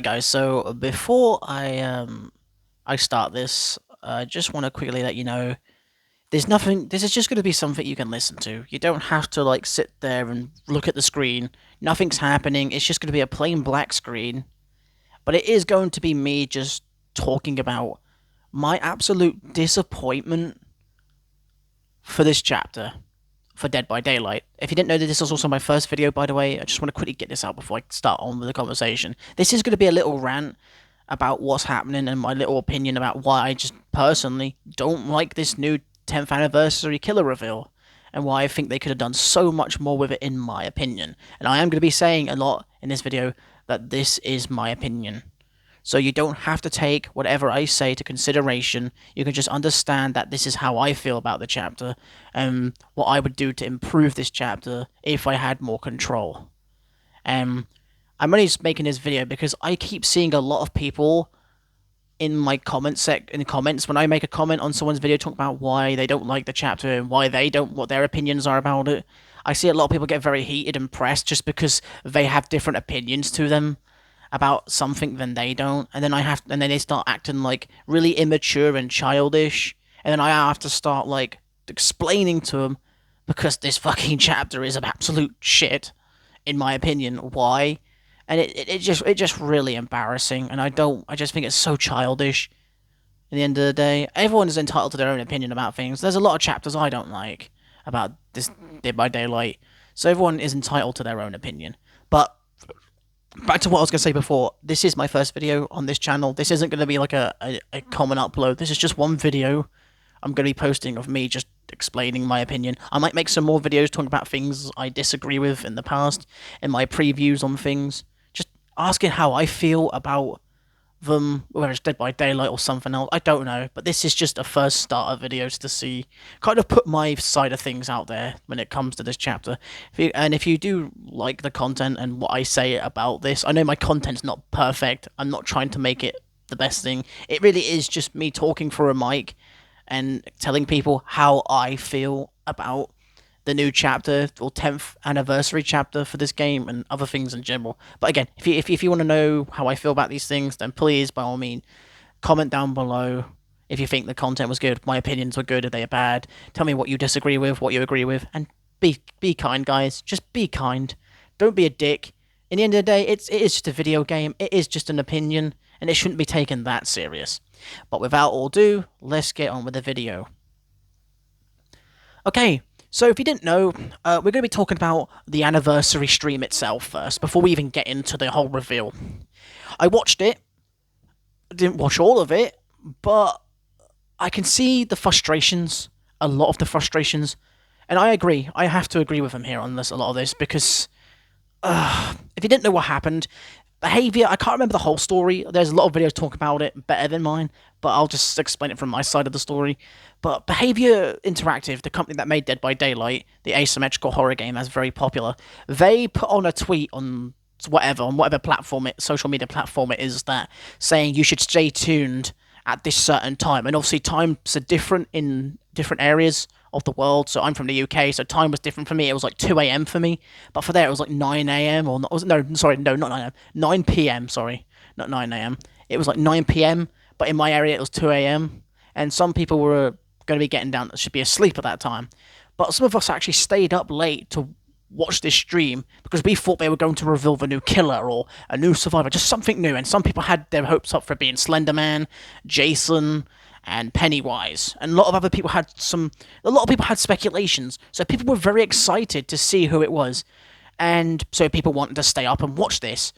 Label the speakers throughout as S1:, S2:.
S1: Guys, so before I start this, I just want to quickly let you know there's nothing. This is just going to be something you can listen to. You don't have to like sit there and look at the screen. Nothing's happening. It's just going to be a plain black screen. But it is going to be me just talking about my absolute disappointment for this chapter for Dead by Daylight. If you didn't know that this was also my first video, by the way, I just want to quickly get this out before I start on with the conversation. This is going to be a little rant about what's happening and my little opinion about why I just personally don't like this new 10th anniversary killer reveal and why I think they could have done so much more with it in my opinion. And I am going to be saying a lot in this video that this is my opinion. So you don't have to take whatever I say to consideration. You can just understand that this is how I feel about the chapter and what I would do to improve this chapter if I had more control. I'm only just making this video because I keep seeing a lot of people in my in the comments when I make a comment on someone's video talking about why they don't like the chapter and why they don't, what their opinions are about it. I see a lot of people get very heated and pressed just because they have different opinions to them about something than they don't, and then they start acting like really immature and childish, and then I have to start like explaining to them because this fucking chapter is absolute shit, in my opinion. Why? And it just really embarrassing, and I just think it's so childish. At the end of the day, everyone is entitled to their own opinion about things. There's a lot of chapters I don't like about this Dead by Daylight, so everyone is entitled to their own opinion. But back to what I was going to say before, this is my first video on this channel. This isn't going to be like a common upload. This is just one video I'm going to be posting of me just explaining my opinion. I might make some more videos talking about things I disagree with in the past, and my previews on things. Just asking how I feel about them, whether it's Dead by Daylight or something else, I don't know. But this is just a first starter video to see, kind of put my side of things out there when it comes to this chapter. If you do like the content and what I say about this, I know my content's not perfect. I'm not trying to make it the best thing. It really is just me talking for a mic and telling people how I feel about the new chapter or 10th anniversary chapter for this game and other things in general. But again, if you want to know how I feel about these things, then please, by all means, comment down below if you think the content was good, my opinions were good, or they are bad. Tell me what you disagree with, what you agree with, and be kind, guys. Just be kind. Don't be a dick. In the end of the day, it is just a video game. It is just an opinion, and it shouldn't be taken that serious. But without all ado, let's get on with the video. Okay, so if you didn't know, we're going to be talking about the anniversary stream itself first, before we even get into the whole reveal. I watched it, didn't watch all of it, but I can see the frustrations, a lot of the frustrations, and I agree. I have to agree with him here on this, a lot of this, because if you didn't know what happened, behavior, I can't remember the whole story. There's a lot of videos talking about it better than mine, but I'll just explain it from my side of the story. But Behavior Interactive, the company that made Dead by Daylight, the asymmetrical horror game that's very popular, they put on a tweet on whatever platform social media platform it is, that saying you should stay tuned at this certain time. And obviously times are different in different areas of the world. So I'm from the UK, so time was different for me. It was like 2 a.m. for me, but for there it was like 9 a.m. or not, no, sorry, no, not 9 a.m. 9 p.m. Sorry, not 9 a.m. It was like 9 p.m. But in my area it was 2 a.m. and some people were going to be getting down, should be asleep at that time. But some of us actually stayed up late to watch this stream because we thought they were going to reveal the new killer or a new survivor, just something new. And some people had their hopes up for it being Slenderman, Jason, and Pennywise. And a lot of people had speculations. So people were very excited to see who it was. And so people wanted to stay up and watch this.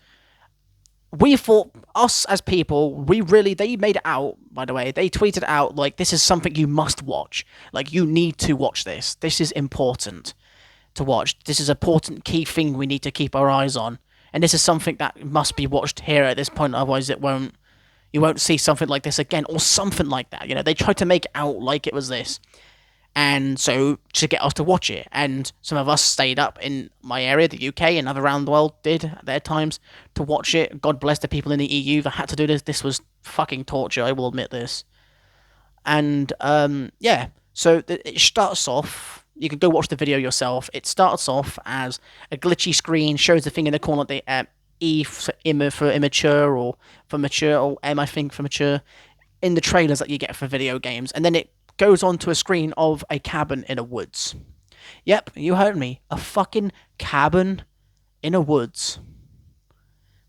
S1: We thought, us as people, they made it out, by the way, they tweeted out, like, this is something you must watch. Like, you need to watch this. This is important to watch. This is an important key thing we need to keep our eyes on. And this is something that must be watched here at this point, otherwise you won't see something like this again, or something like that. You know, they tried to make it out like it was this. And so, to get us to watch it. And some of us stayed up in my area, the UK, and other around the world did at their times to watch it. God bless the people in the EU that had to do this. This was fucking torture, I will admit this. And, yeah. So, it starts off, you can go watch the video yourself. It starts off as a glitchy screen, shows the thing in the corner, E for immature, or for mature, or M I think for mature, in the trailers that you get for video games, and then it goes onto a screen of a cabin in a woods. Yep, you heard me. A fucking cabin in a woods.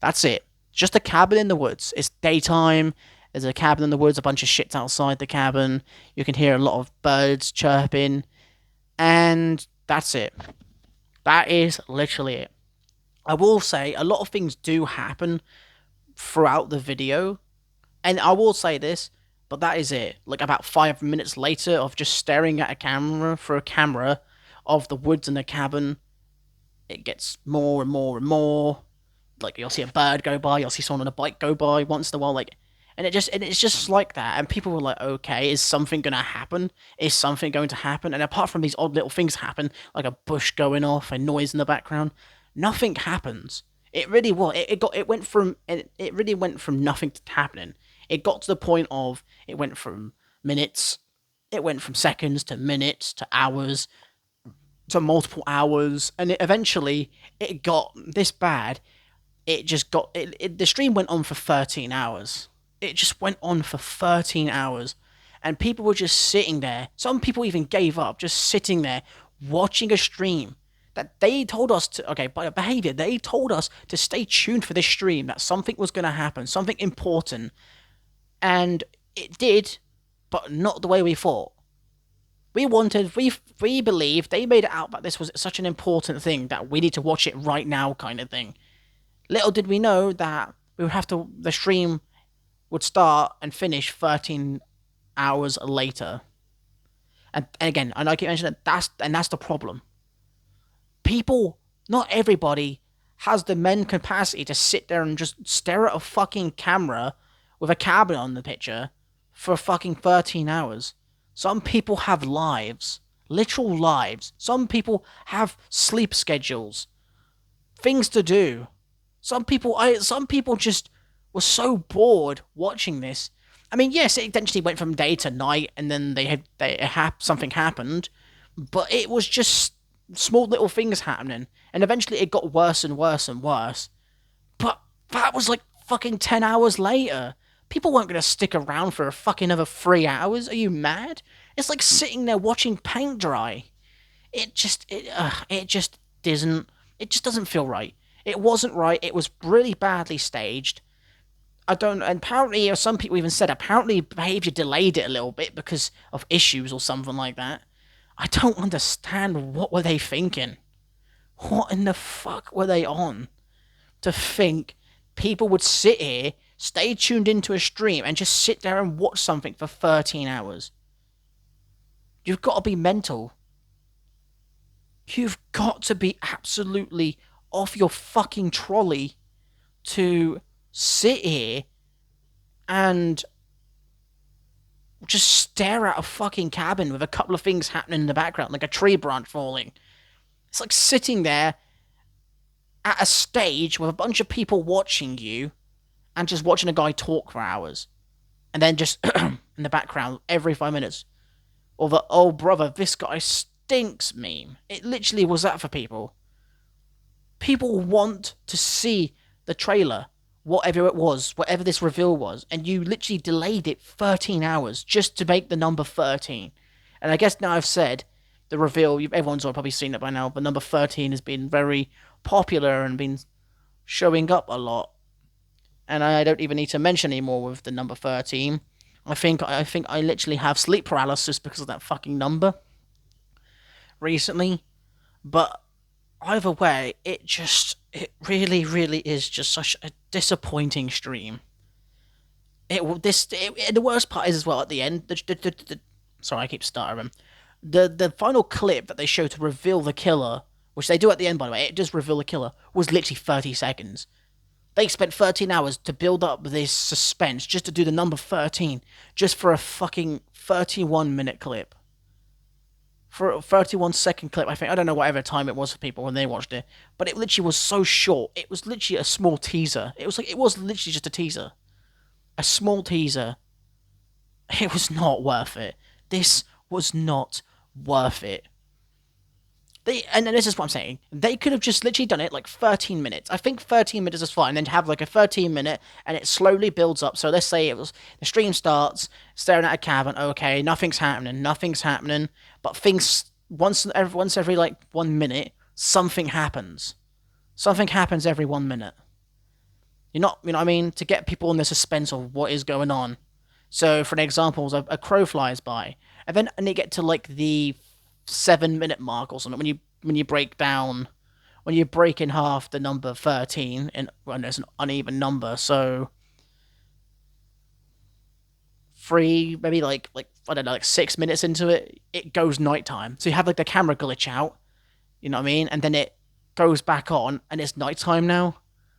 S1: That's it. Just a cabin in the woods. It's daytime. There's a cabin in the woods, a bunch of shit outside the cabin. You can hear a lot of birds chirping, and that's it. That is literally it. I will say a lot of things do happen throughout the video, and I will say this, but that is it. Like about 5 minutes later of just staring at a camera for a camera of the woods and the cabin, it gets more and more and more. Like you'll see a bird go by, you'll see someone on a bike go by once in a while, like, and it's just like that. And people were like, okay, is something gonna happen? Is something going to happen? And apart from these odd little things happen, like a bush going off, a noise in the background, nothing happens. It really was. It really went from nothing to happening. It got to the point of it went from minutes, it went from seconds to minutes to hours to multiple hours, and eventually it got this bad. It just got the stream went on for 13 hours. It just went on for 13 hours, and people were just sitting there. Some people even gave up, just sitting there watching a stream that they told us to, okay, by behavior, they told us to stay tuned for this stream, that something was going to happen, something important. And it did, but not the way we thought. We believed they made it out that this was such an important thing that we need to watch it right now, kind of thing. Little did we know that the stream would start and finish 13 hours later. And again, I keep mentioning that's the problem. People, not everybody, has the mental capacity to sit there and just stare at a fucking camera with a cabin on the picture for fucking 13 hours. Some people have lives, literal lives. Some people have sleep schedules, things to do. Some people just were so bored watching this. I mean, yes, it eventually went from day to night, and then something happened, but it was just small little things happening, and eventually it got worse and worse and worse. But that was like fucking 10 hours later. People weren't gonna stick around for a fucking another 3 hours. Are you mad? It's like sitting there watching paint dry. It just doesn't feel right. It wasn't right. It was really badly staged. And apparently, some people even said apparently behavior delayed it a little bit because of issues or something like that. I don't understand, what were they thinking? What in the fuck were they on? To think people would sit here, stay tuned into a stream, and just sit there and watch something for 13 hours. You've got to be mental. You've got to be absolutely off your fucking trolley to sit here and just stare at a fucking cabin with a couple of things happening in the background, like a tree branch falling. It's like sitting there at a stage with a bunch of people watching you and just watching a guy talk for hours. And then just in the background, every 5 minutes, or the, oh brother, this guy stinks meme. It literally was that for people. People want to see the trailer, whatever it was, whatever this reveal was, and you literally delayed it 13 hours just to make the number 13. And I guess now I've said the reveal, everyone's probably seen it by now, but number 13 has been very popular and been showing up a lot. And I don't even need to mention anymore with the number 13. I think I literally have sleep paralysis because of that fucking number recently. But either way, it really, really is just such a disappointing stream. The worst part is as well at the end. Sorry, I keep stuttering. The final clip that they show to reveal the killer, which they do at the end, by the way, it does reveal the killer, was literally 30 seconds. They spent 13 hours to build up this suspense just to do the number 13, just for a fucking 31-minute clip. For a 31-second clip, I think. I don't know whatever time it was for people when they watched it, but it literally was so short. It was literally a small teaser. It was literally just a teaser. A small teaser. It was not worth it. This was not worth it. And this is what I'm saying. They could have just literally done it like 13 minutes. I think 13 minutes is fine. And then have like a 13-minute, and it slowly builds up. So let's say it was the stream starts staring at a cabin. Okay, nothing's happening. Nothing's happening. But things once every like 1 minute, something happens. Something happens every 1 minute. You know what I mean? To get people in the suspense of what is going on. So, for an example, a crow flies by, and they get to like the 7 minute mark or something. When you break in half the number 13, and well, there's an uneven number, so three, maybe like I don't know, like 6 minutes into it, it goes nighttime. So you have like the camera glitch out, you know what I mean, and then it goes back on, and it's nighttime now,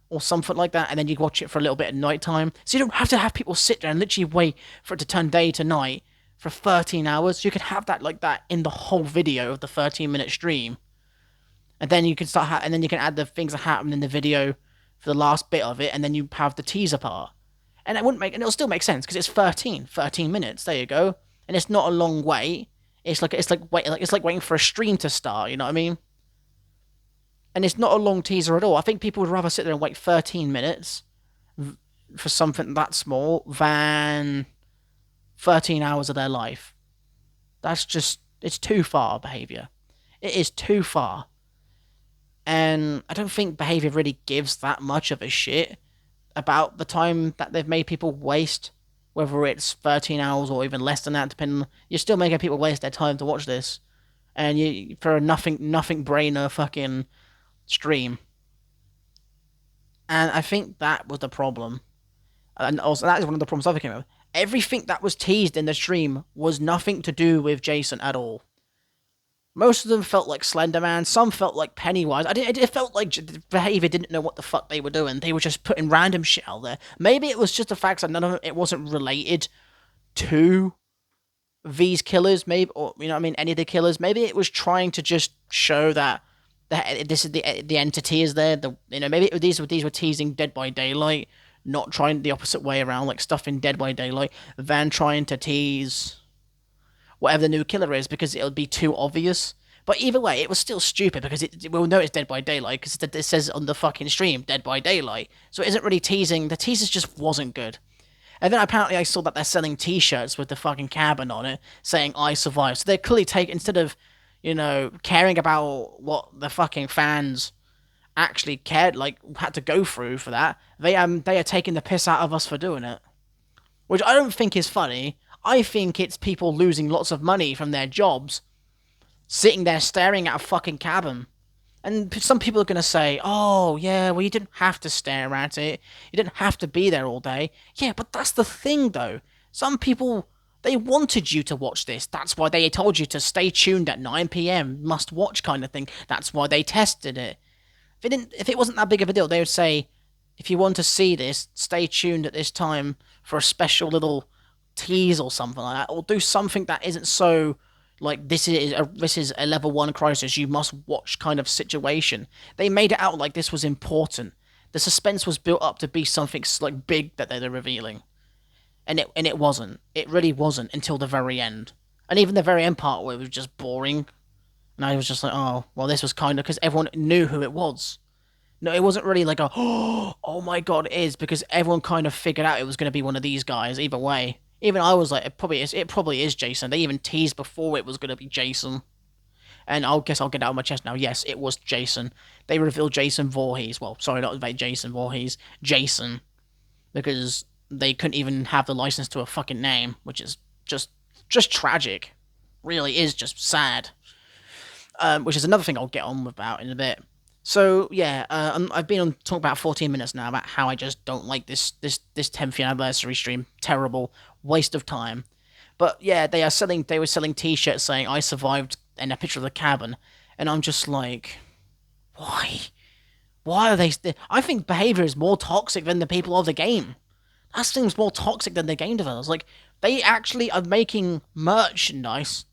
S1: or something like that, and then you watch it for a little bit at nighttime. So you don't have to have people sit there and literally wait for it to turn day to night for 13 hours. You could have that like that in the whole video of the 13-minute stream, and then you can and then you can add the things that happen in the video for the last bit of it, and then you have the teaser part, and and it'll still make sense because it's 13 minutes. There you go, and it's not a long wait. It's like waiting for a stream to start. You know what I mean? And it's not a long teaser at all. I think people would rather sit there and wait 13 minutes for something that small than 13 hours of their life. It's too far behavior. It is too far. And I don't think behavior really gives that much of a shit about the time that they've made people waste, whether it's 13 hours or even less than that, depending. You're still making people waste their time to watch this. And for a nothing brainer fucking stream. And I think that was the problem. And also, that is one of the problems I came up with. Everything that was teased in the stream was nothing to do with Jason at all. Most of them felt like Slenderman. Some felt like Pennywise. It felt like the behavior didn't know what the fuck they were doing. They were just putting random shit out there. Maybe it was just the fact that it wasn't related to these killers, maybe, or you know what I mean, any of the killers. Maybe it was trying to just show that this is the entity is there. Maybe these were teasing Dead by Daylight, not trying the opposite way around, like stuff in Dead by Daylight, than trying to tease whatever the new killer is, because it would be too obvious. But either way, it was still stupid, because we'll know it's Dead by Daylight, because it says on the fucking stream, Dead by Daylight. So it isn't really teasing. The teasers just wasn't good. And then apparently I saw that they're selling t-shirts with the fucking cabin on it, saying, I survived. So they're clearly instead of, caring about what the fucking fans actually cared, like, had to go through for that, they are taking the piss out of us for doing it. Which I don't think is funny. I think it's people losing lots of money from their jobs, sitting there staring at a fucking cabin. And some people are going to say, oh, yeah, well, you didn't have to stare at it. You didn't have to be there all day. Yeah, but that's the thing, though. Some people, they wanted you to watch this. That's why they told you to stay tuned at 9 p.m, must watch kind of thing. That's why they tested it. If it wasn't that big of a deal, they would say, if you want to see this, stay tuned at this time for a special little tease or something like that. Or do something that isn't so, like, this is a level 1 crisis, you must watch kind of situation. They made it out like this was important. The suspense was built up to be something like big that they're revealing. And it wasn't. It really wasn't until the very end. And even the very end part where it was just boring. And I was just like, oh, well, this was kind of because everyone knew who it was. No, it wasn't really like a, oh my god, it is, because everyone kind of figured out it was going to be one of these guys either way. Even I was like, it probably is Jason. They even teased before it was going to be Jason. And I'll get it out of my chest now. Yes, it was Jason. They revealed Jason Voorhees. Well, sorry, not Jason Voorhees. Jason. Because they couldn't even have the license to a fucking name, which is just tragic. Really is just sad. Which is another thing I'll get on about in a bit. So yeah, I've been on talking about 14 minutes now about how I just don't like this 10th anniversary stream. Terrible waste of time. But yeah, they were selling t-shirts saying I survived and a picture of the cabin, and I'm just like, why? Why are they? I think behavior is more toxic than the people of the game. That seems more toxic than the game developers. Like, they actually are making merchandise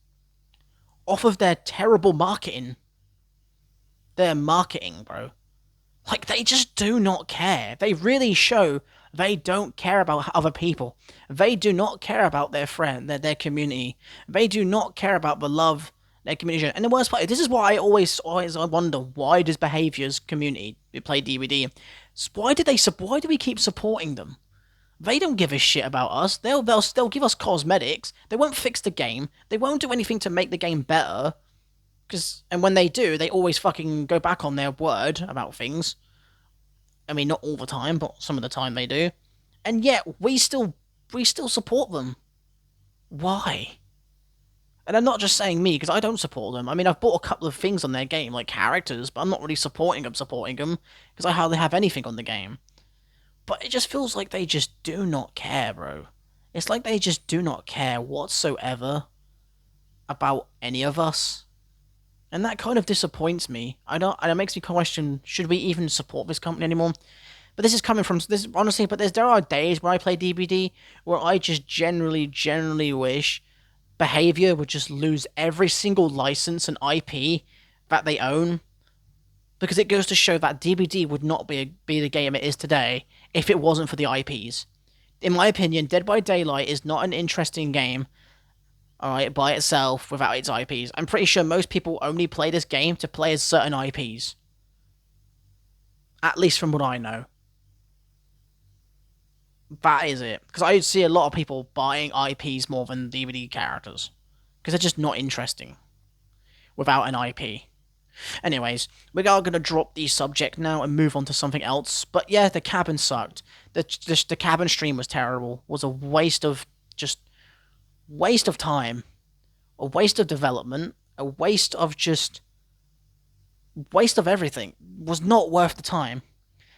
S1: off of their terrible marketing. Their marketing, bro. Like, they just do not care. They really show they don't care about other people. They do not care about their friend, their community. They do not care about the love their community. And the worst part, this is why I wonder, why does Behaviour's community play DBD? Why do we keep supporting them? They don't give a shit about us. They'll give us cosmetics. They won't fix the game. They won't do anything to make the game better. And when they do, they always fucking go back on their word about things. I mean, not all the time, but some of the time they do. And yet, we still support them. Why? And I'm not just saying me, because I don't support them. I mean, I've bought a couple of things on their game, like characters, but I'm not really supporting them, because I hardly have anything on the game. But it just feels like they just do not care, bro. It's like they just do not care whatsoever about any of us. And that kind of disappoints me. And it makes me question, should we even support this company anymore? But this is coming from this, honestly. But there are days when I play DBD where I just generally wish Behaviour would just lose every single license and IP that they own, because it goes to show that DBD would not be the game it is today if it wasn't for the IPs. In my opinion, Dead by Daylight is not an interesting game, alright, by itself without its IPs. I'm pretty sure most people only play this game to play as certain IPs. At least from what I know. That is it. Because I see a lot of people buying IPs more than DBD characters. Because they're just not interesting without an IP. Anyways, we are going to drop the subject now and move on to something else. But yeah, the cabin sucked. The cabin stream was terrible. Was a waste of time. A waste of development. A waste of everything. Was not worth the time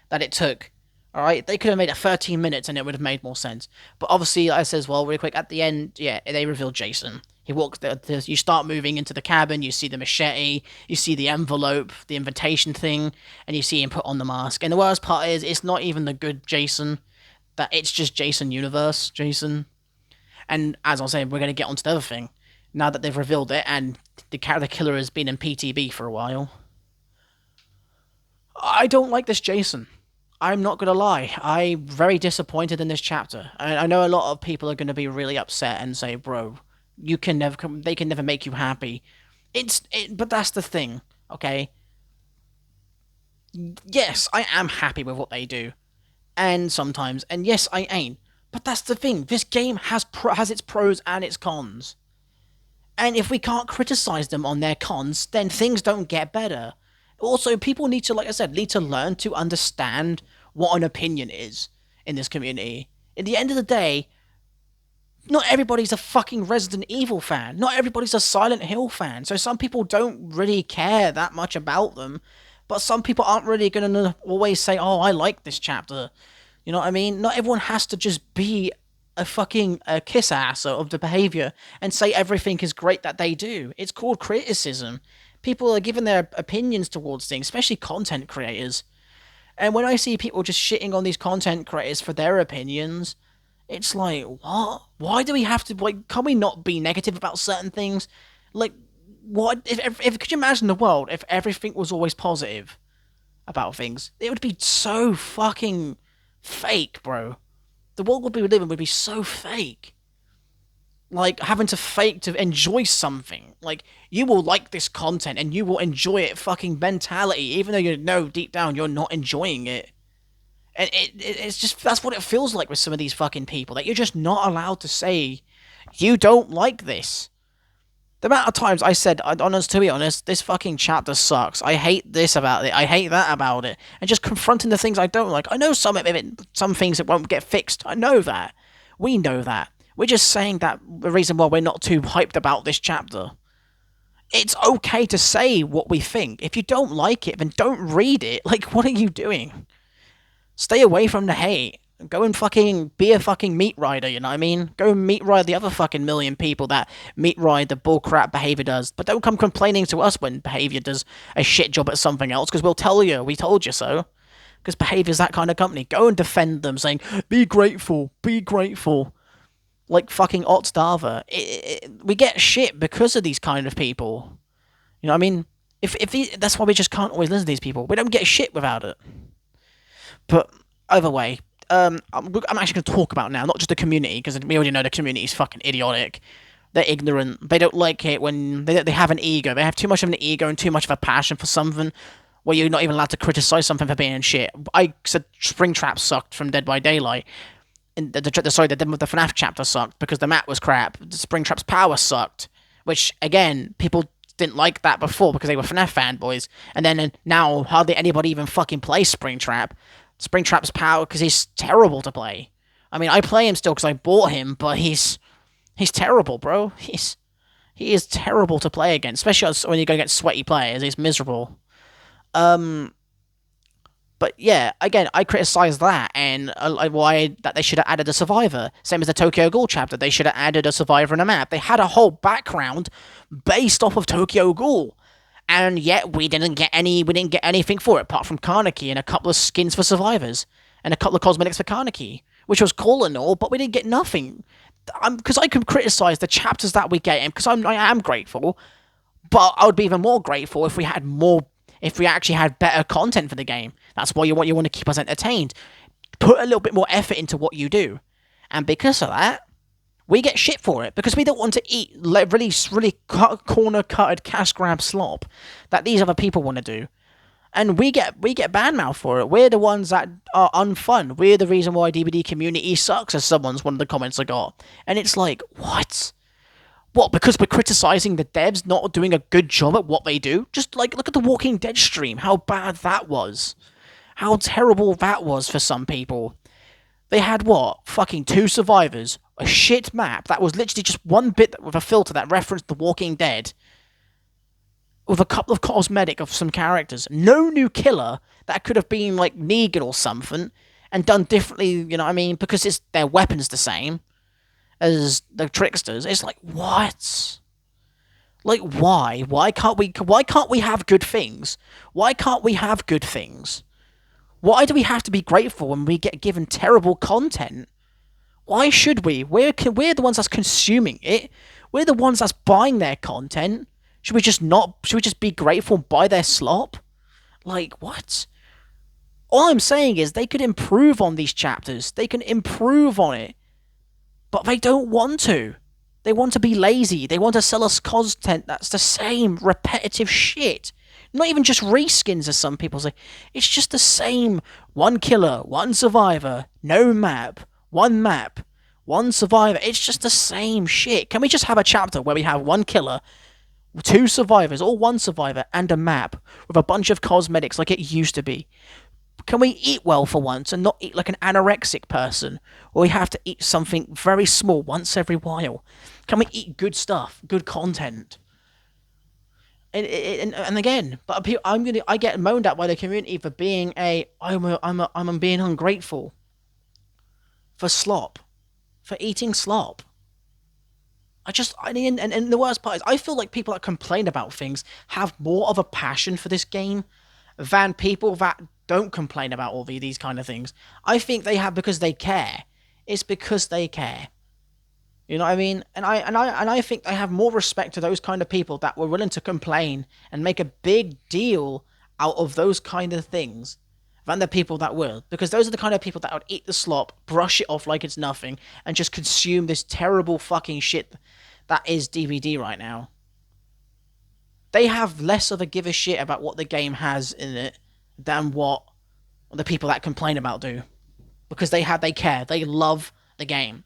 S1: that it took. Alright, they could have made it 13 minutes and it would have made more sense. But obviously, like I said as well, really quick, at the end, yeah, they revealed Jason. He walks, you start moving into the cabin, you see the machete, you see the envelope, the invitation thing, and you see him put on the mask. And the worst part is, it's not even the good Jason, that it's just Jason Universe Jason. And as I was saying, we're going to get onto the other thing. Now that they've revealed it, and the killer has been in PTB for a while. I don't like this Jason. I'm not gonna lie, I'm very disappointed in this chapter. I know a lot of people are gonna be really upset and say, bro, they can never make you happy. But that's the thing, okay? Yes, I am happy with what they do. And sometimes, and yes, I ain't. But that's the thing, this game has its pros and its cons. And if we can't criticize them on their cons, then things don't get better. Also, people need to, like I said, learn to understand what an opinion is in this community. At the end of the day, not everybody's a fucking Resident Evil fan. Not everybody's a Silent Hill fan. So some people don't really care that much about them. But some people aren't really going to always say, oh, I like this chapter. You know what I mean? Not everyone has to just be a fucking kiss ass of the Behaviour and say everything is great that they do. It's called criticism. People are giving their opinions towards things, especially content creators. And when I see people just shitting on these content creators for their opinions, it's like, what? Why do we have to, like, can we not be negative about certain things? Like, what? If could you imagine the world if everything was always positive about things? It would be so fucking fake, bro. The world we live in would be so fake. Like, having to fake to enjoy something. Like, you will like this content and you will enjoy it fucking mentality, even though you know deep down you're not enjoying it. And it's just, that's what it feels like with some of these fucking people, that you're just not allowed to say, you don't like this. The amount of times I said, to be honest, this fucking chapter sucks. I hate this about it. I hate that about it. And just confronting the things I don't like. I know some things that won't get fixed. I know that. We know that. We're just saying that the reason why we're not too hyped about this chapter. It's okay to say what we think. If you don't like it, then don't read it. Like, what are you doing? Stay away from the hate. Go and fucking be a fucking meat rider, you know what I mean? Go meat ride the other fucking million people that meat ride the bullcrap Behaviour does. But don't come complaining to us when Behaviour does a shit job at something else, because we'll tell you, we told you so. Because Behaviour's that kind of company. Go and defend them, saying, be grateful, be grateful. Like fucking Otzdava. We get shit because of these kind of people. You know what I mean? That's why we just can't always listen to these people. We don't get shit without it. But either way, I'm actually going to talk about now, not just the community, because we already know the community is fucking idiotic. They're ignorant. They don't like it when they have an ego. They have too much of an ego and too much of a passion for something where you're not even allowed to criticize something for being shit. I said Springtrap sucked from Dead by Daylight. And the FNAF chapter sucked because the map was crap. Springtrap's power sucked, which again people didn't like that before because they were FNAF fanboys, and then now hardly anybody even fucking plays Springtrap. Springtrap's power because he's terrible to play. I mean, I play him still because I bought him, but he's terrible, bro. He is terrible to play against, especially when you're going against sweaty players. He's miserable. Um, but yeah, again, I criticize that and why that they should have added a survivor. Same as the Tokyo Ghoul chapter, they should have added a survivor in a map. They had a whole background based off of Tokyo Ghoul, and yet we didn't get anything for it apart from Kaneki and a couple of skins for survivors and a couple of cosmetics for Kaneki, which was cool and all, but we didn't get nothing. Because I can criticize the chapters that we get, and because I am grateful, but I would be even more grateful if we had more, if we actually had better content for the game. That's why you want to keep us entertained. Put a little bit more effort into what you do, and because of that, we get shit for it because we don't want to eat really corner-cutted cash grab slop that these other people want to do. And we get bad mouth for it. We're the ones that are unfun. We're the reason why DBD community sucks, as one of the comments I got. And it's like, what? What, because we're criticizing the devs not doing a good job at what they do? Just like, look at the Walking Dead stream, how bad that was. How terrible that was for some people. They had what? Fucking 2 survivors, a shit map that was literally just one bit with a filter that referenced The Walking Dead, with a couple of cosmetic of some characters. No new killer that could have been like Negan or something and done differently, you know what I mean? Because their weapon's the same as the tricksters. It's like, what? Like, why? Why can't we have good things? Why can't we have good things? Why do we have to be grateful when we get given terrible content? Why should we? We're the ones that's consuming it. We're the ones that's buying their content. Should we just be grateful and buy their slop? Like, what? All I'm saying is they could improve on these chapters. They can improve on it. But they don't want to. They want to be lazy. They want to sell us content that's the same repetitive shit. Not even just reskins, as some people say. It's just the same. 1 killer, 1 survivor, no map, 1 map, 1 survivor. It's just the same shit. Can we just have a chapter where we have 1 killer, 2 survivors, or 1 survivor, and a map with a bunch of cosmetics like it used to be? Can we eat well for once and not eat like an anorexic person? Or we have to eat something very small once every while? Can we eat good stuff, good content? And again, but I get moaned at by the community for being I'm being ungrateful for slop, for eating slop. And the worst part is I feel like people that complain about things have more of a passion for this game than people that don't complain about all these kind of things. I think they have because they care. It's because they care. You know what I mean? And I think I have more respect to those kind of people that were willing to complain and make a big deal out of those kind of things than the people that will. Because those are the kind of people that would eat the slop, brush it off like it's nothing, and just consume this terrible fucking shit that is DBD right now. They have less of a give a shit about what the game has in it than what the people that complain about do. Because they care. They love the game.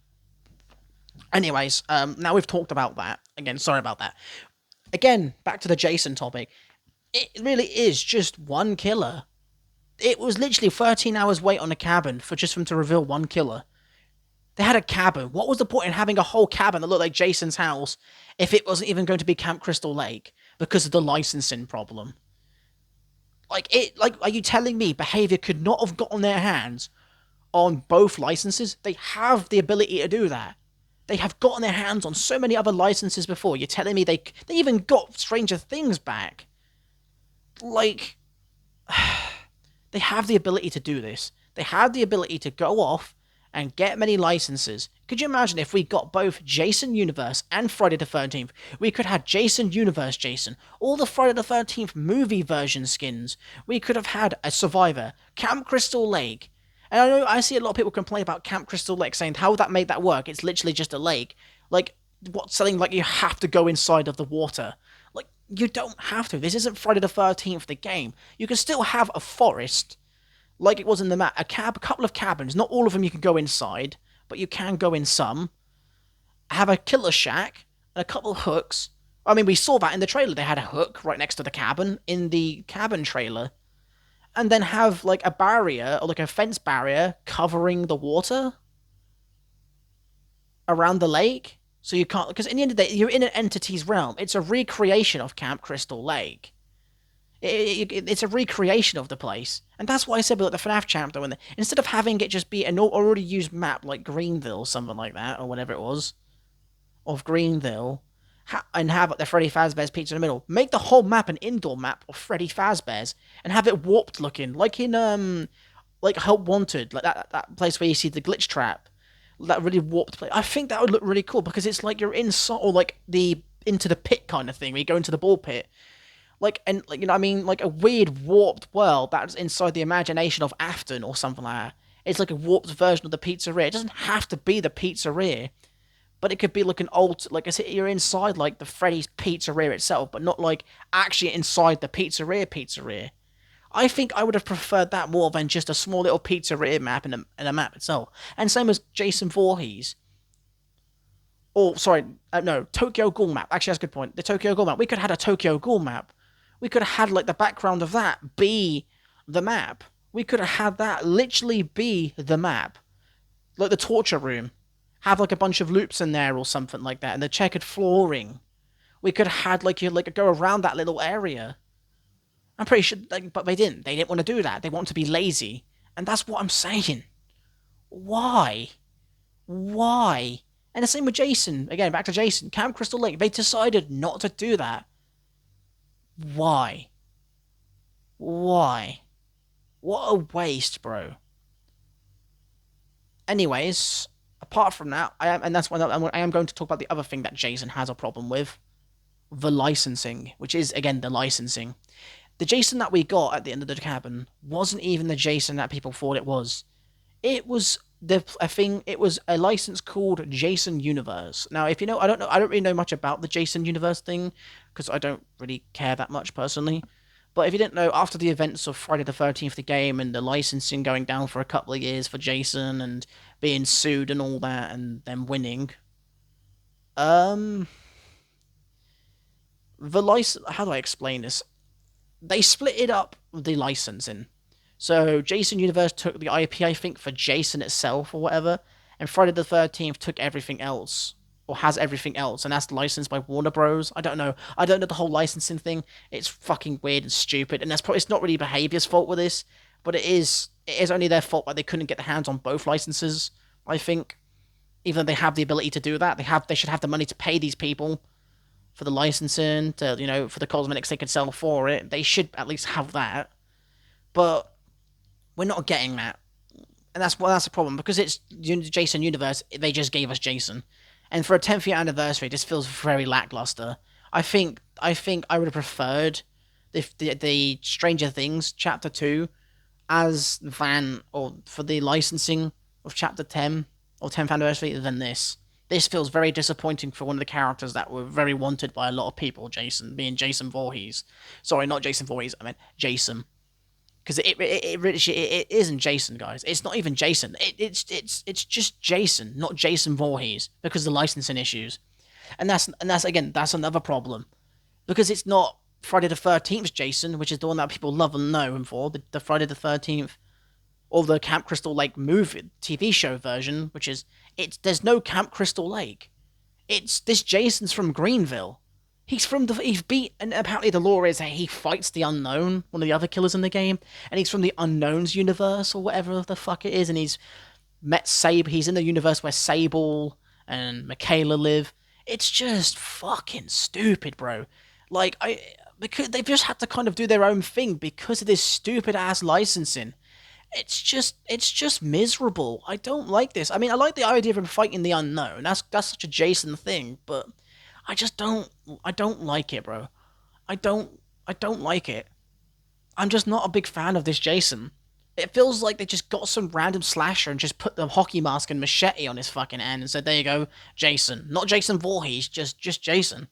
S1: Anyways, now we've talked about that. Again, sorry about that. Again, back to the Jason topic. It really is just 1 killer. It was literally 13 hours wait on a cabin for them to reveal 1 killer. They had a cabin. What was the point in having a whole cabin that looked like Jason's house if it wasn't even going to be Camp Crystal Lake because of the licensing problem? Are you telling me Behavior could not have gotten their hands on both licenses? They have the ability to do that. They have gotten their hands on so many other licenses before. You're telling me they even got Stranger Things back? Like, they have the ability to do this. They have the ability to go off and get many licenses. Could you imagine if we got both Jason Universe and Friday the 13th? We could have Jason Universe Jason, all the Friday the 13th movie version skins. We could have had a Survivor, Camp Crystal Lake. And I know I see a lot of people complain about Camp Crystal Lake, saying how that made that work. It's literally just a lake. Like, what's saying like you have to go inside of the water. Like, you don't have to. This isn't Friday the 13th, the game. You can still have a forest, like it was in the map. A couple of cabins. Not all of them you can go inside, but you can go in some. Have a killer shack and a couple of hooks. I mean, we saw that in the trailer. They had a hook right next to the cabin in the cabin trailer. And then have like a barrier or like a fence barrier covering the water around the lake. So you can't, because in the end of the day, you're in an entity's realm. It's a recreation of Camp Crystal Lake. It's a recreation of the place, and that's why I said with like the FNAF chapter, when instead of having it just be an already used map like Greenville, or something like that, or whatever it was, of Greenville, and have like, the Freddy Fazbear's Pizza in the middle, make the whole map an indoor map of Freddy Fazbear's, and have it warped looking, like in like Help Wanted, like that place where you see the glitch trap, that really warped place. I think that would look really cool because it's like you're inside, or like the into the pit kind of thing, where you go into the ball pit. Like, and like, you know what I mean, like a weird warped world that's inside the imagination of Afton or something like that. It's like a warped version of the pizzeria. It doesn't have to be the pizzeria, but it could be like an old, like I said, you're inside like the Freddy's pizzeria itself, but not like actually inside the pizzeria. I think I would have preferred that more than just a small little pizzeria map in a map itself. And same as Jason Voorhees. Or, sorry, no, Tokyo Ghoul map. Actually, that's a good point. The Tokyo Ghoul map. We could have had a Tokyo Ghoul map. We could have had, like, the background of that be the map. We could have had that literally be the map. Like the torture room. Have, like, a bunch of loops in there or something like that. And the checkered flooring. We could have had, like, you like go around that little area. I'm pretty sure, like, but they didn't. They didn't want to do that. They want to be lazy. And that's what I'm saying. Why? Why? And the same with Jason. Again, back to Jason. Camp Crystal Lake. They decided not to do that. Why? Why? What a waste, bro. Anyways, apart from that, and that's why I am going to talk about the other thing that Jason has a problem with. The licensing, which is, again, the licensing. The Jason that we got at the end of the cabin wasn't even the Jason that people thought it was. It was it was a license called Jason Universe. Now, if you know, I don't really know much about the Jason Universe thing, because I don't really care that much personally. But if you didn't know, after the events of Friday the 13th, the game, and the licensing going down for a couple of years for Jason, and being sued and all that, and then winning, um, the license, how do I explain this? They split it up, the licensing. So Jason Universe took the IP, I think, for Jason itself or whatever, and Friday the 13th took everything else, or has everything else, and that's licensed by Warner Bros. I don't know. I don't know the whole licensing thing. It's fucking weird and stupid, and that's probably, it's not really Behavior's fault with this, but it is only their fault that they couldn't get their hands on both licenses, I think. Even though they have the ability to do that, they should have the money to pay these people for the licensing, to, you know, for the cosmetics they could sell for it. They should at least have that. But we're not getting that. And that's the problem, because it's Jason Universe, they just gave us Jason. And for a 10th year anniversary, this feels very lackluster. I think I would have preferred the Stranger Things Chapter 2 as or for the licensing of Chapter 10 or 10th anniversary than this. This feels very disappointing for one of the characters that were very wanted by a lot of people, Jason, being Jason Voorhees. Sorry, not Jason Voorhees, I meant Jason. Because it isn't Jason, guys. It's not even Jason. It's just Jason, not Jason Voorhees, because of the licensing issues. And that's again, that's another problem. Because it's not Friday the 13th Jason, which is the one that people love and know him for, the Friday the 13th, or the Camp Crystal Lake movie, TV show version, which is, there's no Camp Crystal Lake. It's this Jason's from Greenville. He's beat, and apparently the lore is that he fights the Unknown, one of the other killers in the game, and he's from the Unknown's universe, or whatever the fuck it is, and he's met Sable, he's in the universe where Sable and Michaela live. It's just fucking stupid, bro. Like, because they've just had to kind of do their own thing because of this stupid-ass licensing. It's just miserable. I don't like this. I mean, I like the idea of him fighting the Unknown. That's such a Jason thing, but I don't like it, bro. I don't like it. I'm just not a big fan of this Jason. It feels like they just got some random slasher and just put the hockey mask and machete on his fucking hand and said, "There you go, Jason." Not Jason Voorhees, just Jason.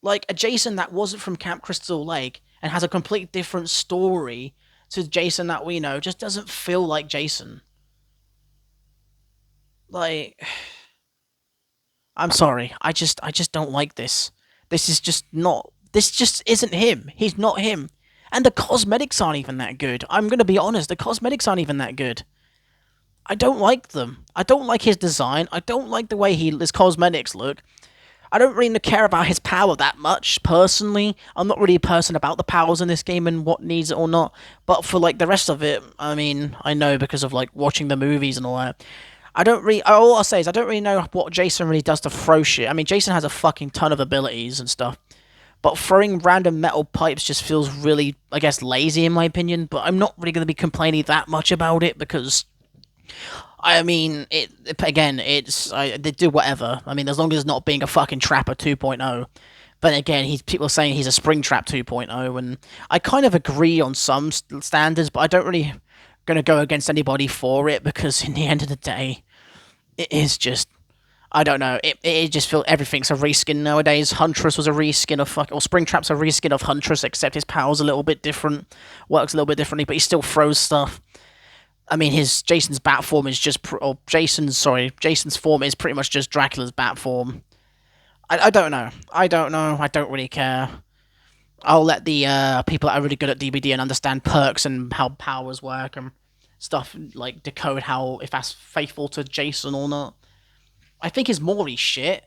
S1: Like a Jason that wasn't from Camp Crystal Lake and has a complete different story to Jason that we know just doesn't feel like Jason. Like, I'm sorry, I just don't like this. This is just not. This just isn't him. He's not him. And the cosmetics aren't even that good. I'm gonna be honest. The cosmetics aren't even that good. I don't like them. I don't like his design. I don't like the way his cosmetics look. I don't really care about his power that much, personally. I'm not really a person about the powers in this game and what needs it or not. But for, like, the rest of it, I mean, I know because of, like, watching the movies and all that. I don't really, all I'll say is I don't really know what Jason really does to throw shit. I mean, Jason has a fucking ton of abilities and stuff. But throwing random metal pipes just feels really, I guess, lazy in my opinion. But I'm not really going to be complaining that much about it because I mean, it again. They do whatever. I mean, as long as it's not being a fucking Trapper 2.0. But again, people are saying he's a Springtrap 2.0, and I kind of agree on some standards, but I don't really gonna go against anybody for it because in the end of the day, it is just. I don't know. It just feels everything's a reskin nowadays. Huntress was a reskin of or Springtrap's a reskin of Huntress, except his power's a little bit different, works a little bit differently, but he still throws stuff. I mean, his Jason's bat form is just, Jason's form is pretty much just Dracula's bat form. I don't know. I don't know. I don't really care. I'll let the people that are really good at DBD and understand perks and how powers work and stuff like decode how if that's faithful to Jason or not. I think his Mori shit,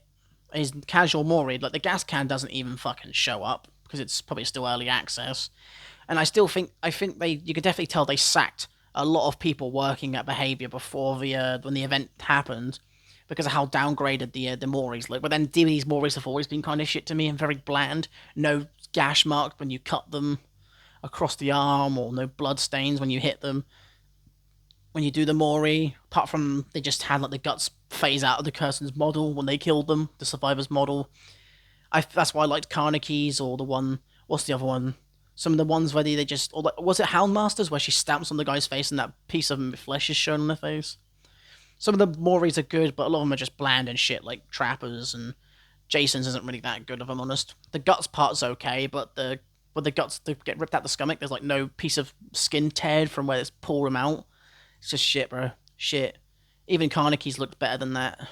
S1: his casual Mori, like the gas can doesn't even fucking show up because it's probably still early access. And I think you could definitely tell they sacked a lot of people working at behavior before the when the event happened because of how downgraded the Moris look. But then DVD's Moris have always been kind of shit to me and very bland. No gash marks when you cut them across the arm, or no blood stains when you hit them. When you do the Mori, apart from they just had like the guts phase out of the person's model when they killed them, the survivor's model. That's why I liked Karnaki's or the one. What's the other one? Some of the ones where they just, or was it Houndmasters where she stamps on the guy's face and that piece of flesh is shown on their face? Some of the Moris are good, but a lot of them are just bland and shit, like Trappers, and Jason's isn't really that good, if I'm honest. The guts part's okay, but the guts to get ripped out the stomach, there's like no piece of skin teared from where it's pulled them out. It's just shit, bro. Shit. Even Karnaki's looked better than that.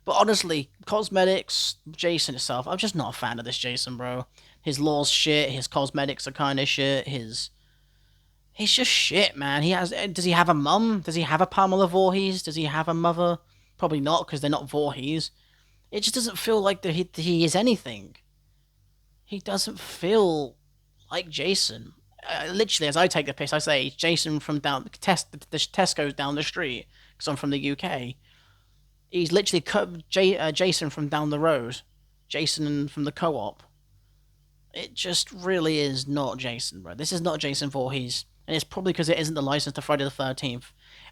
S1: But honestly, cosmetics, Jason itself, I'm just not a fan of this Jason, bro. His law's shit. His cosmetics are kind of shit. He's just shit, man. Does he have a mum? Does he have a Pamela Voorhees? Does he have a mother? Probably not, because they're not Voorhees. It just doesn't feel like he is anything. He doesn't feel like Jason. Literally, as I take the piss, I say Jason from the Tesco's down the street because I'm from the UK. He's literally Jason from down the road. Jason from the co-op. It just really is not Jason, bro. This is not Jason Voorhees. And it's probably because it isn't the license to Friday the 13th.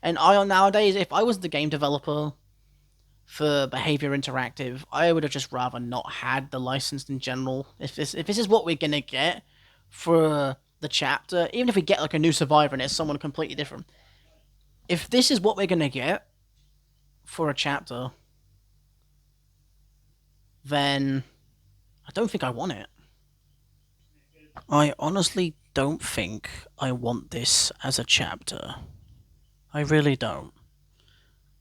S1: And nowadays, if I was the game developer for Behavior Interactive, I would have just rather not had the license in general. If this is what we're gonna get for the chapter, even if we get like a new survivor and it's someone completely different, if this is what we're gonna get for a chapter, then I don't think I want it. I honestly don't think I want this as a chapter. I really don't.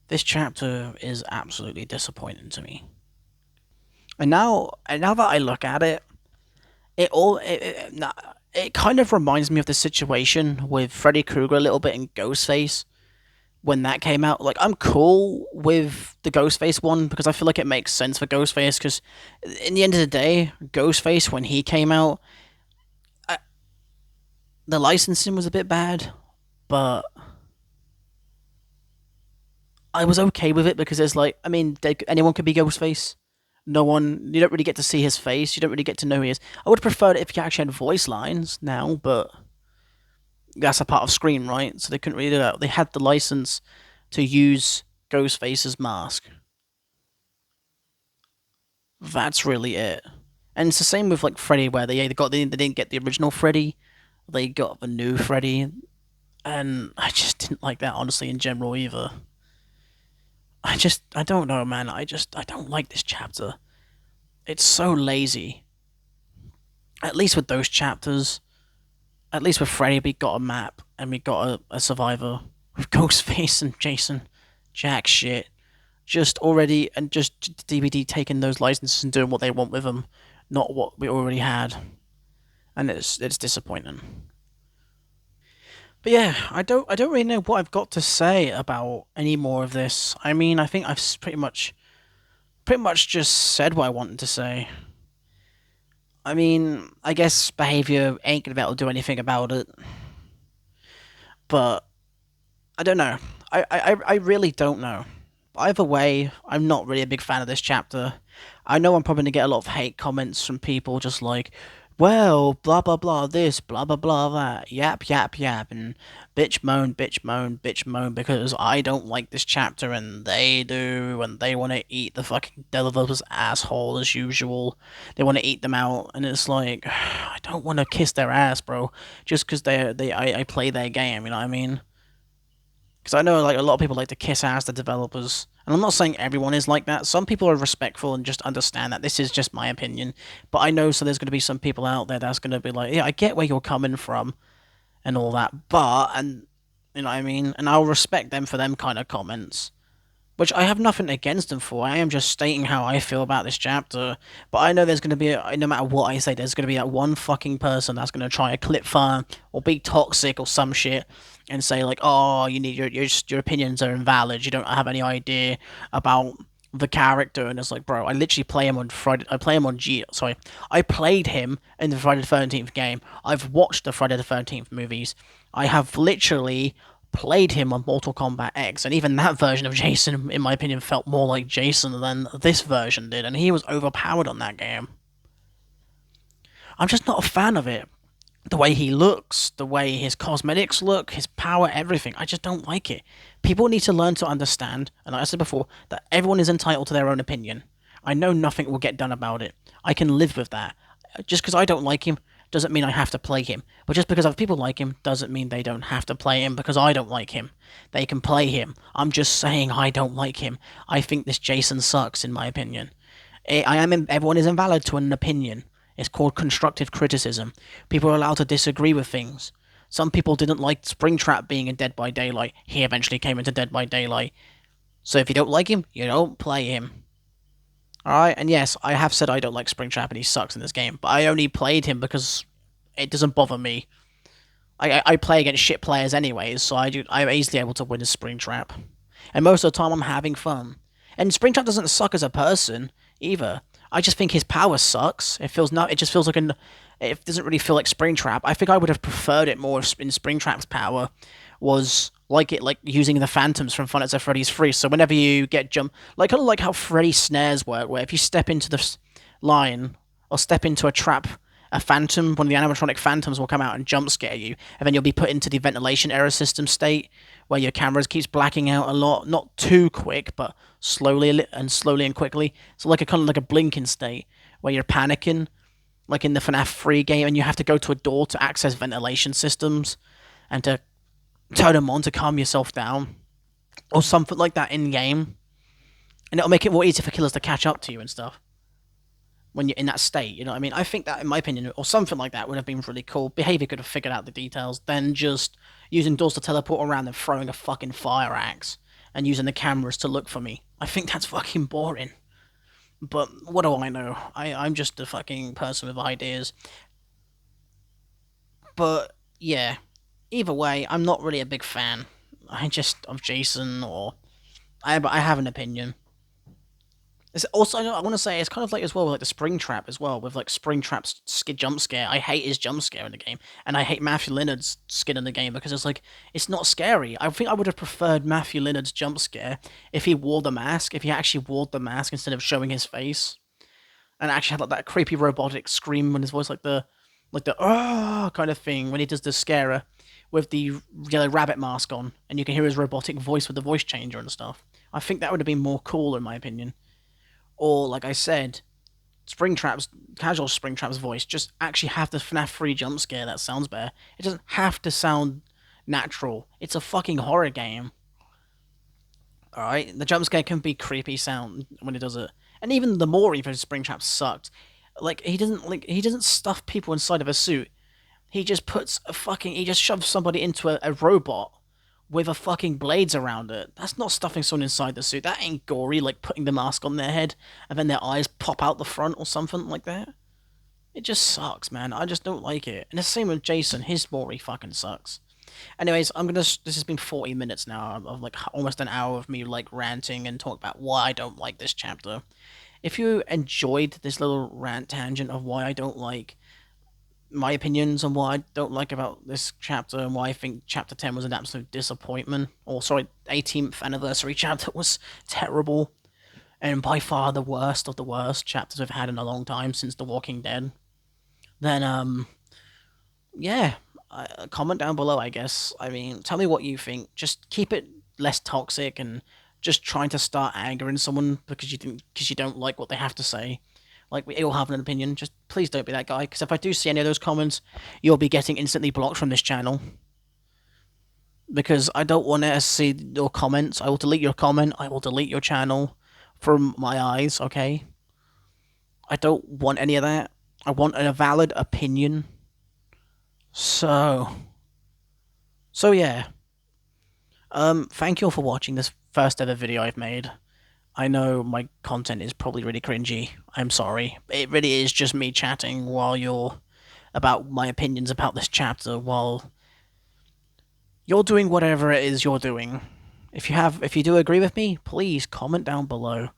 S1: This chapter is absolutely disappointing to me. And now that I look at it, it kind of reminds me of the situation with Freddy Krueger a little bit in Ghostface when that came out. Like, I'm cool with the Ghostface one because I feel like it makes sense for Ghostface because in the end of the day, Ghostface, when he came out, the licensing was a bit bad, but I was okay with it because it's like, I mean, anyone could be Ghostface. No one, you don't really get to see his face. You don't really get to know who he is. I would prefer it if you actually had voice lines now, but that's a part of Scream, right? So they couldn't really do that. They had the license to use Ghostface's mask. That's really it. And it's the same with like Freddy, where they didn't get the original Freddy they got the new Freddy, and I just didn't like that honestly in general either. I don't know, man. I don't like this chapter. It's so lazy. At least with those chapters, at least with Freddy, we got a map and we got a survivor. With Ghostface and Jason, jack shit. Just already and just DBD taking those licenses and doing what they want with them, not what we already had, and it's disappointing. But yeah, I don't really know what I've got to say about any more of this. I mean, I think I've pretty much just said what I wanted to say. I mean, I guess behavior ain't gonna be able to do anything about it, but I don't know. I really don't know. Either way, I'm not really a big fan of this chapter. I know I'm probably going to get a lot of hate comments from people just like, well, blah blah blah this, blah blah blah that, yap yap yap, and bitch moan, bitch moan, bitch moan because I don't like this chapter and they do, and they want to eat the fucking developer's asshole as usual. They want to eat them out, and it's like, I don't want to kiss their ass, bro, just because I play their game, you know what I mean? Because I know like a lot of people like to kiss ass the developers, and I'm not saying everyone is like that. Some people are respectful and just understand that this is just my opinion. But I know so there's going to be some people out there that's going to be like, yeah, I get where you're coming from and all that, but and you know what I mean, and I'll respect them for them kind of comments. Which I have nothing against them for. I am just stating how I feel about this chapter. But I know there's going to be, no matter what I say, there's going to be that one fucking person that's going to try to clip fun or be toxic or some shit and say like, oh, you need your opinions are invalid. You don't have any idea about the character. And it's like, bro, I literally play him on Friday. I play him on G. Sorry, I played him in the Friday the 13th game. I've watched the Friday the 13th movies. I have literally played him on Mortal Kombat X, and even that version of Jason, in my opinion, felt more like Jason than this version did, and he was overpowered on that game. I'm just not a fan of it. The way he looks, the way his cosmetics look, his power, everything. I just don't like it. People need to learn to understand, and like I said before, that everyone is entitled to their own opinion. I know nothing will get done about it. I can live with that. Just because I don't like him doesn't mean I have to play him. But just because other people like him doesn't mean they don't have to play him because I don't like him. They can play him. I'm just saying I don't like him. I think this Jason sucks, in my opinion. Everyone is invalid to an opinion. It's called constructive criticism. People are allowed to disagree with things. Some people didn't like Springtrap being in Dead by Daylight. He eventually came into Dead by Daylight. So if you don't like him, you don't play him. Alright, and yes, I have said I don't like Springtrap and he sucks in this game, but I only played him because it doesn't bother me. I play against shit players anyways, so I'm easily able to win a Springtrap. And most of the time I'm having fun. And Springtrap doesn't suck as a person either. I just think his power sucks. It just feels like it doesn't really feel like Springtrap. I think I would have preferred it more if in Springtrap's power was like using the phantoms from Five Nights at Freddy's 3. So whenever you get jump, like kind of like how Freddy snares work, where if you step into the line or step into a trap, a phantom, one of the animatronic phantoms will come out and jump scare you, and then you'll be put into the ventilation error system state where your cameras keeps blacking out a lot, not too quick, but slowly and quickly. So like a kind of like a blinking state where you're panicking, like in the FNAF 3 game, and you have to go to a door to access ventilation systems and to turn them on to calm yourself down, or something like that in game, and it'll make it more easy for killers to catch up to you and stuff when you're in that state. You know what I mean? I think that, in my opinion, or something like that would have been really cool. Behavior could have figured out the details, then just using doors to teleport around and throwing a fucking fire axe and using the cameras to look for me. I think that's fucking boring. But what do I know? I'm just a fucking person with ideas. But yeah, either way, I'm not really a big fan. I just of Jason, or I have an opinion. It's also, I want to say, it's kind of like as well with like the Springtrap as well, with like Springtrap's jump scare. I hate his jump scare in the game, and I hate Matthew Leonard's skin in the game because it's like it's not scary. I think I would have preferred Matthew Leonard's jump scare if he wore the mask, if he actually wore the mask instead of showing his face, and actually had like that creepy robotic scream in his voice, like the oh kind of thing when he does the scarer with the yellow rabbit mask on, and you can hear his robotic voice with the voice changer and stuff. I think that would have been more cool in my opinion. Or like I said, Springtrap's casual Springtrap's voice. Just actually have the FNAF 3 jump scare that sounds better. It doesn't have to sound natural. It's a fucking horror game. Alright? The jump scare can be creepy sound when it does it. And even the Mori for Springtrap sucked. He doesn't stuff people inside of a suit. He just he just shoves somebody into a robot with a fucking blades around it. That's not stuffing someone inside the suit. That ain't gory, like putting the mask on their head and then their eyes pop out the front or something like that. It just sucks, man. I just don't like it. And the same with Jason. His story fucking sucks. Anyways, This has been 40 minutes now of like almost an hour of me like ranting and talk about why I don't like this chapter. If you enjoyed this little rant tangent of why I don't like my opinions on what I don't like about this chapter and why I think chapter 10 was an absolute disappointment, or sorry, 18th anniversary chapter was terrible, and by far the worst of the worst chapters I've had in a long time since The Walking Dead, then, yeah, comment down below, I guess. I mean, tell me what you think. Just keep it less toxic and just trying to start angering someone because you don't like what they have to say. Like, we all have an opinion. Just please don't be that guy, because if I do see any of those comments, you'll be getting instantly blocked from this channel. Because I don't want to see your comments. I will delete your comment. I will delete your channel from my eyes, okay? I don't want any of that. I want a valid opinion. So yeah. Thank you all for watching this first ever video I've made. I know my content is probably really cringy. I'm sorry. It really is just me chatting about my opinions about this chapter while you're doing whatever it is you're doing. If you do agree with me, please comment down below.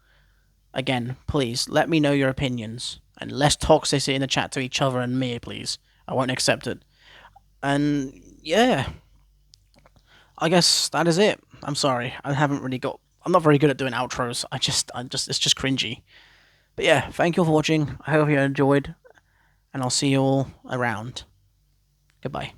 S1: Again, please let me know your opinions and less toxicity in the chat to each other and me, please. I won't accept it. And yeah, I guess that is it. I'm sorry. I'm not very good at doing outros. It's just cringy. But yeah, thank you all for watching. I hope you enjoyed, and I'll see you all around. Goodbye.